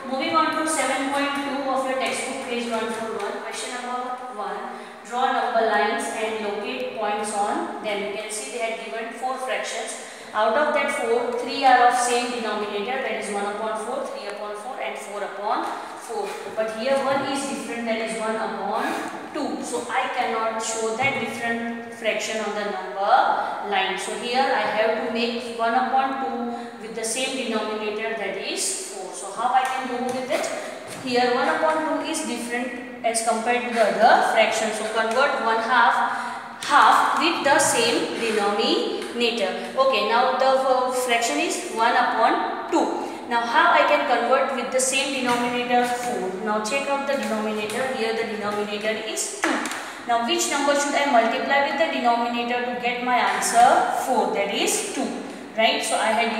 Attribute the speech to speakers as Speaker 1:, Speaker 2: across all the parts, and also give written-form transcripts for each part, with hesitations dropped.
Speaker 1: Moving on to 7.2 of your textbook, page 141. Question number 1. Draw number lines and locate points on them. You can see they had given 4 fractions. Out of that 4, 3 are of same denominator, that is 1 upon 4, 3 upon 4 and 4 upon 4. But here 1 is different, that is 1 upon 2. So I cannot show that different fraction on the number line. So here I have to make 1 upon 2 with the same denominator, that is 4. So how I can do with it? Here 1 upon 2 is different as compared to the other fraction. So convert 1/2 with the same denominator. Okay, now the fraction is 1 upon 2. Now how I can convert with the same denominator 4? Now check out the denominator. Here the denominator is 2. Now which number should I multiply with the denominator to get my answer 4? That is 2. Right? So I had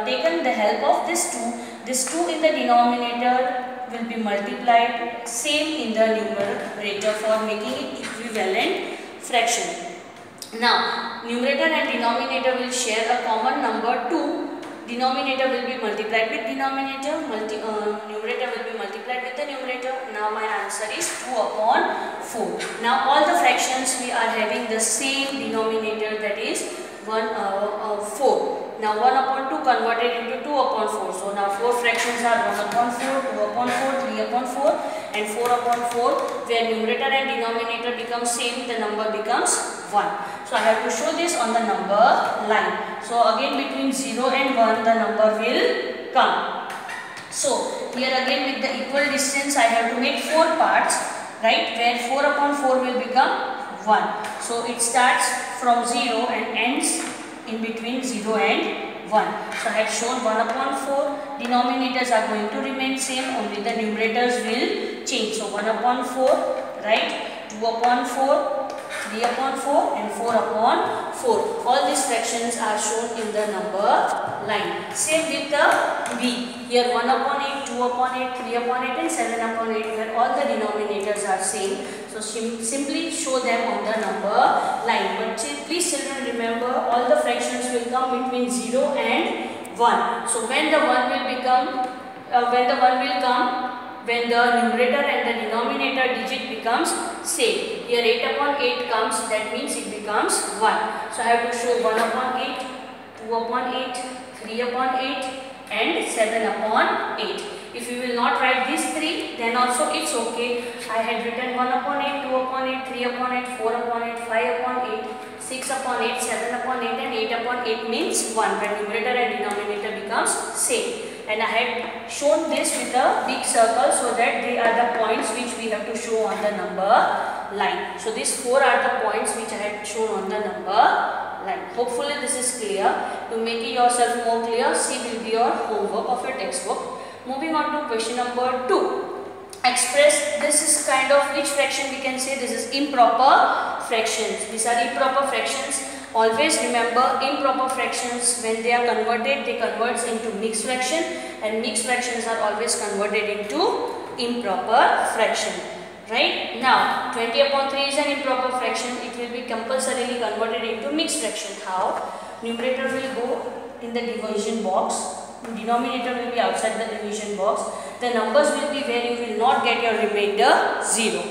Speaker 1: taken the help of this 2. This 2 in the denominator will be multiplied same in the numerator for making it equivalent fraction. Now numerator and denominator will share a common number 2. Denominator will be multiplied with denominator, numerator will be multiplied with the numerator. Now my answer is 2 upon 4. Now all the fractions we are having the same denominator, that is 4. Now 1 upon 2 converted into 2 upon 4. So now 4 fractions are 1 upon 4, 2 upon 4, 3 upon 4 and 4 upon 4. Where numerator and denominator become same, the number becomes 1. So I have to show this on the number line. So again between 0 and 1 the number will come. So here again with the equal distance I have to make 4 parts, right, where 4 upon 4 will become 1. So it starts from 0 and ends in between 0 and 1. So I have shown 1 upon 4. Denominators are going to remain same, only the numerators will change. So 1 upon 4, right, 2 upon 4, 3 upon 4 and 4 upon 4. All these fractions are shown in the number line. Same with the B. Here 1 upon 8, 2 upon 8, 3 upon 8 and 7 upon 8, where all the denominators are same. So simply show them on the number line. But please children remember, all the fractions will come between 0 and 1. So when the 1 will become, when the numerator and the denominator digit becomes same. Here 8 upon 8 comes, that means it becomes 1. So I have to show 1 upon 8, 2 upon 8, 3 upon 8 and 7 upon 8. If you will not write these 3, then also it's okay. I had written 1 upon 8, 2 upon 8, 3 upon 8, 4 upon 8, 5 upon 8, 6 upon 8, 7 upon 8 and 8 upon 8 means 1, when numerator and denominator becomes same. And I had shown this with a big circle so that they are the points which we have to show on the number line. So these 4 are the points which I had shown on the number line. Hopefully this is clear. To make it yourself more clear, C will be your homework of your textbook. Moving on to question number 2. Express, this is kind of which fraction we can say? This is improper fractions. These are improper fractions. Always remember, improper fractions, when they are converted, they convert into mixed fraction, and mixed fractions are always converted into improper fraction. Right? Now 20 upon 3 is an improper fraction. It will be compulsorily converted into mixed fraction. How? Numerator will go in the division box, denominator will be outside the division box. The numbers will be where you will not get your remainder 0.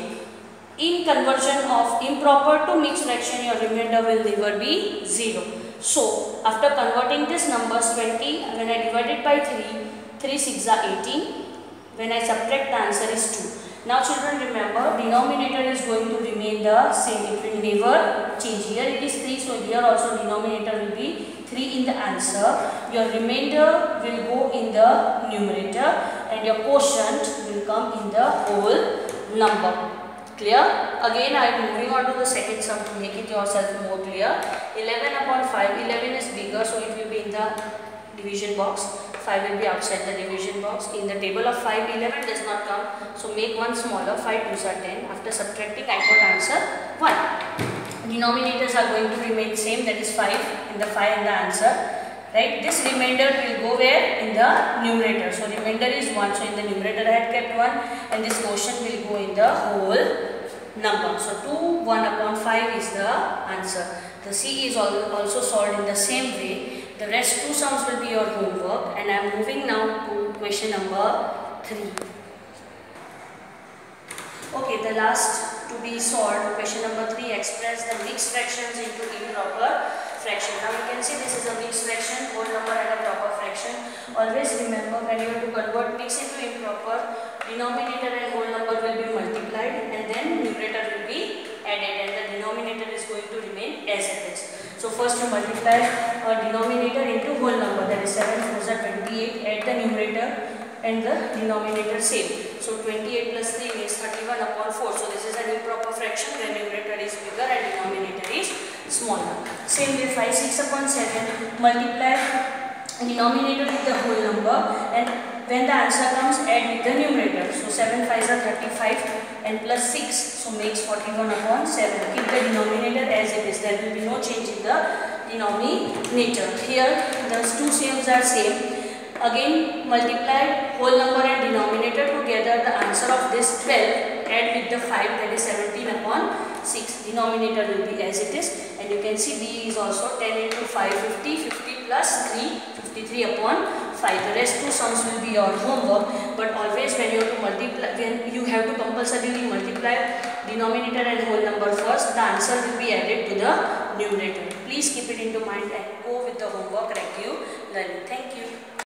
Speaker 1: In conversion of improper to mixed fraction, your remainder will never be 0. So after converting this numbers 20, when I divide it by 3, 3 6 are 18. When I subtract, the answer is 2. Now children remember, denominator is going to remain the same. It will never change. Here it is 3, so here also denominator will be 3 in the answer. Your remainder will go in the numerator and your quotient will come in the whole number. Clear? Again I am moving on to the second sum to make it yourself more clear. 11 upon 5, 11 is bigger, so it will be in the division box. 5 will be outside the division box. In the table of 5, 11 does not come. So make one smaller. 5 2s are 10. After subtracting, I got answer 1. Denominators are going to remain same. That is 5 in the 5 in the answer. Right? This remainder will go where? In the numerator. So remainder is 1. So in the numerator I had kept 1. And this quotient will go in the whole number. So 2, 1 upon 5 is the answer. The C is also solved in the same way. The rest 2 sums will be your homework, and I am moving now to question number 3. Okay, the last to be solved, question number 3, express the mixed fractions into improper fraction. Now you can see this is a mixed fraction, whole number and a proper fraction. Always remember, when you have to convert mixed into improper, denominator and whole number will be multiplied and then numerator will be added and the denominator is going to remain as it is. So first you multiply denominator into whole number, that is 7 4s are 28, add the numerator and the denominator same. So 28 plus 3 means 31 upon 4. So this is an improper fraction where numerator is bigger and denominator is smaller. Same way 5 6 upon 7, multiply denominator with the whole number and when the answer comes add with the numerator. So 7 5s are 35 and plus 6, so makes 41 upon 7. Keep the denominator as it is, there will be no change in the denominator. Here the two sames are same. Again multiply whole number and denominator together, the answer of this 12, add with the 5, that is 17 upon 6. Denominator will be as it is and you can see D is also 10 into 5 50, 50 plus 3 53 upon 5. The rest two sums will be your homework, but always when you have to multiply, when you have to compulsorily multiply denominator and whole number first, the answer will be added to the numerator. Please keep it into mind and go with the homework regularly. Thank you.